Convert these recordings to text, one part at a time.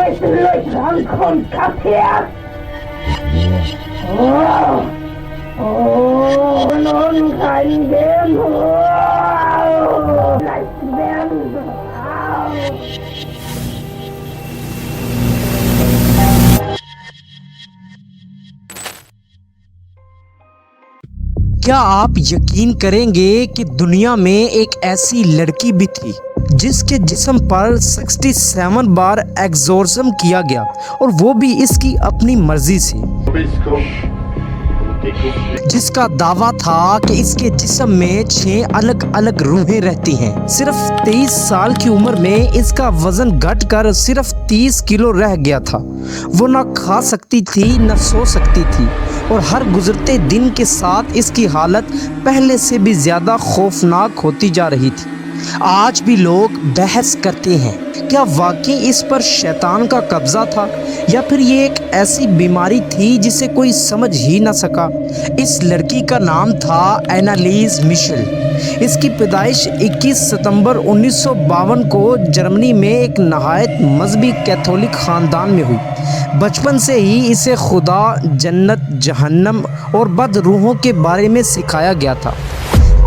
Deutschland kontaktiert. Nun kann der leicht werden. کیا آپ یقین کریں گے کہ دنیا میں ایک ایسی لڑکی بھی تھی جس کے جسم پر 67 بار ایگزورسم کیا گیا، اور وہ بھی اس کی اپنی مرضی سے، جس کا دعویٰ تھا کہ اس کے جسم میں 6 الگ الگ روحیں رہتی ہیں۔ صرف 23 سال کی عمر میں اس کا وزن گھٹ کر صرف 30 کلو رہ گیا تھا۔ وہ نہ کھا سکتی تھی نہ سو سکتی تھی، اور ہر گزرتے دن کے ساتھ اس کی حالت پہلے سے بھی زیادہ خوفناک ہوتی جا رہی تھی۔ آج بھی لوگ بحث کرتے ہیں کیا واقعی اس پر شیطان کا قبضہ تھا، یا پھر یہ ایک ایسی بیماری تھی جسے کوئی سمجھ ہی نہ سکا۔ اس لڑکی کا نام تھا اینالیز مشل۔ اس کی پیدائش 21 ستمبر 1952 کو جرمنی میں ایک نہایت مذہبی کیتھولک خاندان میں ہوئی۔ بچپن سے ہی اسے خدا، جنت، جہنم اور بد روحوں کے بارے میں سکھایا گیا تھا۔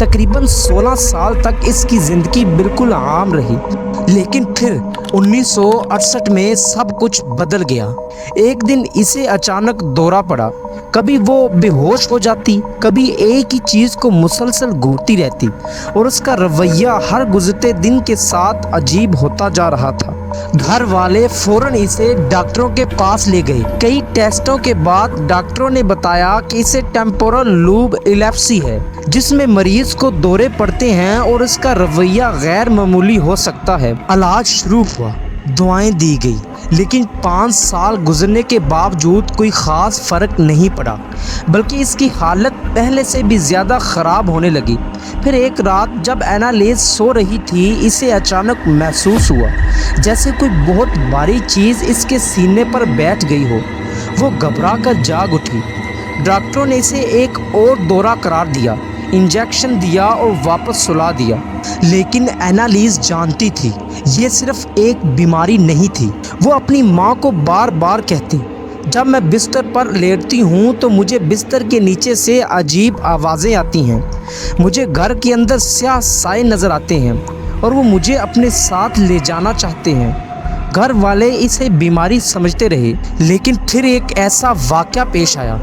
تقریباً 16 سال تک اس کی زندگی بالکل عام رہی، لیکن پھر 1968 میں سب کچھ بدل گیا۔ ایک دن اسے اچانک دورہ پڑا۔ کبھی وہ بے ہوش ہو جاتی، کبھی ایک ہی چیز کو مسلسل گھورتی رہتی، اور اس کا رویہ ہر گزرتے دن کے ساتھ عجیب ہوتا جا رہا تھا۔ گھر والے فوراً اسے ڈاکٹروں کے پاس لے گئے۔ کئی ٹیسٹوں کے بعد ڈاکٹروں نے بتایا کہ اسے ٹیمپورل لوب ایلیپسی ہے، جس میں مریض کو دورے پڑتے ہیں اور اس کا رویہ غیر معمولی ہو سکتا ہے۔ علاج شروع ہوا، دعائیں دی گئی، لیکن 5 سال گزرنے کے باوجود کوئی خاص فرق نہیں پڑا، بلکہ اس کی حالت پہلے سے بھی زیادہ خراب ہونے لگی۔ پھر ایک رات جب اینالیز سو رہی تھی، اسے اچانک محسوس ہوا جیسے کوئی بہت بھاری چیز اس کے سینے پر بیٹھ گئی ہو۔ وہ گھبرا کر جاگ اٹھی۔ ڈاکٹروں نے اسے ایک اور دورہ قرار دیا، انجیکشن دیا اور واپس سلا دیا، لیکن اینالیز جانتی تھی یہ صرف ایک بیماری نہیں تھی۔ وہ اپنی ماں کو بار بار کہتی، جب میں بستر پر لیٹتی ہوں تو مجھے بستر کے نیچے سے عجیب آوازیں آتی ہیں، مجھے گھر کے اندر سیاہ سائے نظر آتے ہیں، اور وہ مجھے اپنے ساتھ لے جانا چاہتے ہیں۔ گھر والے اسے بیماری سمجھتے رہے، لیکن پھر ایک ایسا واقعہ پیش آیا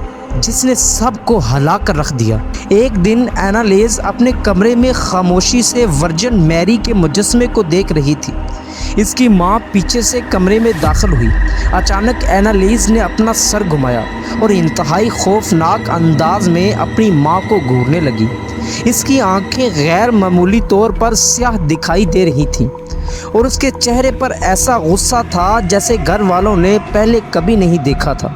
جس نے سب کو ہلا کر رکھ دیا۔ ایک دن اینالیز اپنے کمرے میں خاموشی سے ورجن میری کے مجسمے کو دیکھ رہی تھی۔ اس کی ماں پیچھے سے کمرے میں داخل ہوئی۔ اچانک اینالیز نے اپنا سر گھمایا اور انتہائی خوفناک انداز میں اپنی ماں کو گھورنے لگی۔ اس کی آنکھیں غیر معمولی طور پر سیاہ دکھائی دے رہی تھیں، اور اس کے چہرے پر ایسا غصہ تھا جیسے گھر والوں نے پہلے کبھی نہیں دیکھا تھا۔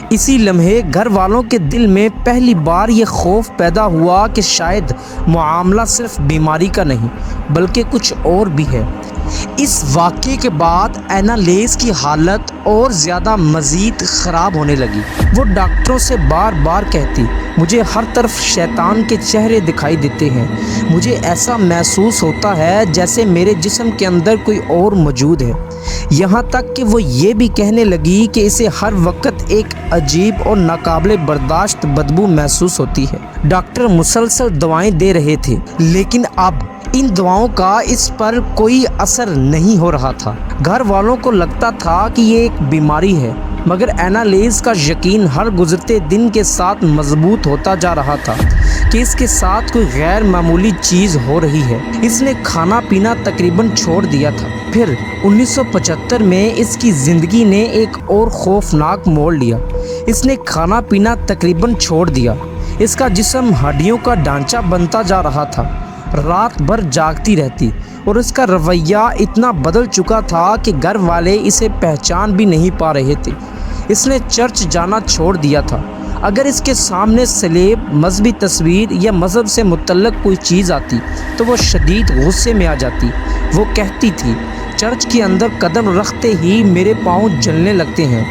اسی لمحے گھر والوں کے دل میں پہلی بار یہ خوف پیدا ہوا کہ شاید معاملہ صرف بیماری کا نہیں بلکہ کچھ اور بھی ہے۔ اس واقعے کے بعد اینالیز کی حالت اور زیادہ مزید خراب ہونے لگی۔ وہ ڈاکٹروں سے بار بار کہتی، مجھے ہر طرف شیطان کے چہرے دکھائی دیتے ہیں، مجھے ایسا محسوس ہوتا ہے جیسے میرے جسم کے اندر کوئی اور موجود ہے۔ یہاں تک کہ وہ یہ بھی کہنے لگی کہ اسے ہر وقت ایک عجیب اور ناقابل برداشت بدبو محسوس ہوتی ہے۔ ڈاکٹر مسلسل دعائیں دے رہے تھے، لیکن اب ان دعاؤں کا اس پر کوئی اثر نہیں ہو رہا تھا۔ گھر والوں کو لگتا تھا کہ یہ ایک بیماری ہے، مگر اینالیز کا یقین ہر گزرتے دن کے ساتھ مضبوط ہوتا جا رہا تھا کہ اس کے ساتھ کوئی غیر معمولی چیز ہو رہی ہے۔ اس نے کھانا پینا تقریباً چھوڑ دیا تھا۔ پھر 1975 میں اس کی زندگی نے ایک اور خوفناک موڑ لیا۔ اس نے کھانا پینا تقریباً چھوڑ دیا۔ اس کا جسم ہڈیوں کا ڈھانچہ بنتا جا رہا تھا، رات بھر جاگتی رہتی، اور اس کا رویہ اتنا بدل چکا تھا کہ گھر والے اسے پہچان بھی نہیں پا رہے تھے۔ اس نے چرچ جانا چھوڑ دیا تھا۔ اگر اس کے سامنے سلیب، مذہبی تصویر یا مذہب سے متعلق کوئی چیز آتی تو وہ شدید غصے میں آ جاتی۔ وہ کہتی تھی، چرچ کے اندر قدم رکھتے ہی میرے پاؤں جلنے لگتے ہیں۔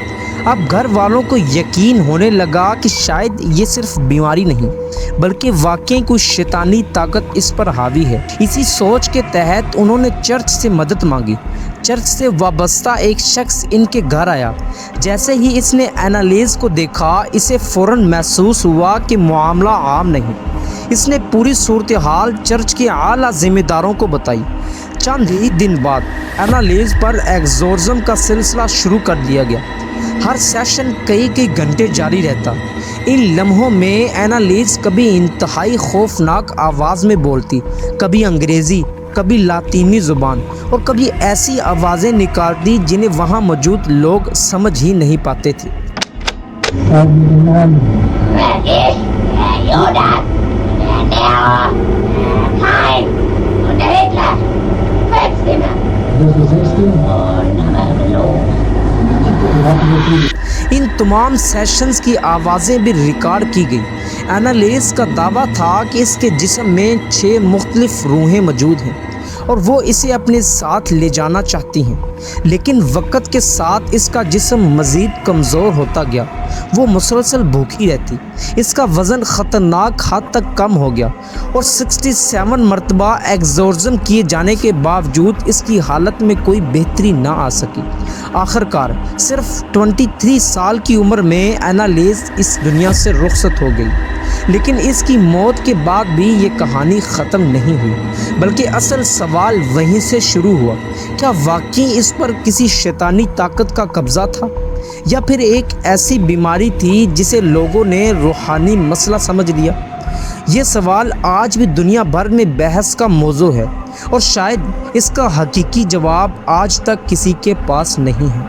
اب گھر والوں کو یقین ہونے لگا کہ شاید یہ صرف بیماری نہیں بلکہ واقعی کوئی شیطانی طاقت اس پر حاوی ہے۔ اسی سوچ کے تحت انہوں نے چرچ سے مدد مانگی چرچ سے وابستہ ایک شخص ان کے گھر آیا۔ جیسے ہی اس نے اینالیز کو دیکھا، اسے فوراً محسوس ہوا کہ معاملہ عام نہیں۔ اس نے پوری صورتحال چرچ کے اعلیٰ ذمہ داروں کو بتائی۔ چند ہی دن بعد اینالیز پر ایگزورسم کا سلسلہ شروع کر دیا گیا۔ ہر سیشن کئی گھنٹے جاری رہتا۔ ان لمحوں میں اینالیز کبھی انتہائی خوفناک آواز میں بولتی، کبھی انگریزی، کبھی لاطینی زبان، اور کبھی ایسی آوازیں نکالتی جنہیں وہاں موجود لوگ سمجھ ہی نہیں پاتے تھے۔ ان تمام سیشنز کی آوازیں بھی ریکارڈ کی گئی۔ اینالیز کا دعویٰ تھا کہ اس کے جسم میں 6 مختلف روحیں موجود ہیں اور وہ اسے اپنے ساتھ لے جانا چاہتی ہیں، لیکن وقت کے ساتھ اس کا جسم مزید کمزور ہوتا گیا۔ وہ مسلسل بھوکی رہتی، اس کا وزن خطرناک حد تک کم ہو گیا اور 67 مرتبہ ایگزورسم کیے جانے کے باوجود اس کی حالت میں کوئی بہتری نہ آ سکی۔ آخرکار صرف 23 سال کی عمر میں اینالیز اس دنیا سے رخصت ہو گئی۔ لیکن اس کی موت کے بعد بھی یہ کہانی ختم نہیں ہوئی، بلکہ اصل سوال وہیں سے شروع ہوا۔ کیا واقعی اس پر کسی شیطانی طاقت کا قبضہ تھا، یا پھر ایک ایسی بیماری تھی جسے لوگوں نے روحانی مسئلہ سمجھ لیا؟ یہ سوال آج بھی دنیا بھر میں بحث کا موضوع ہے، اور شاید اس کا حقیقی جواب آج تک کسی کے پاس نہیں ہے۔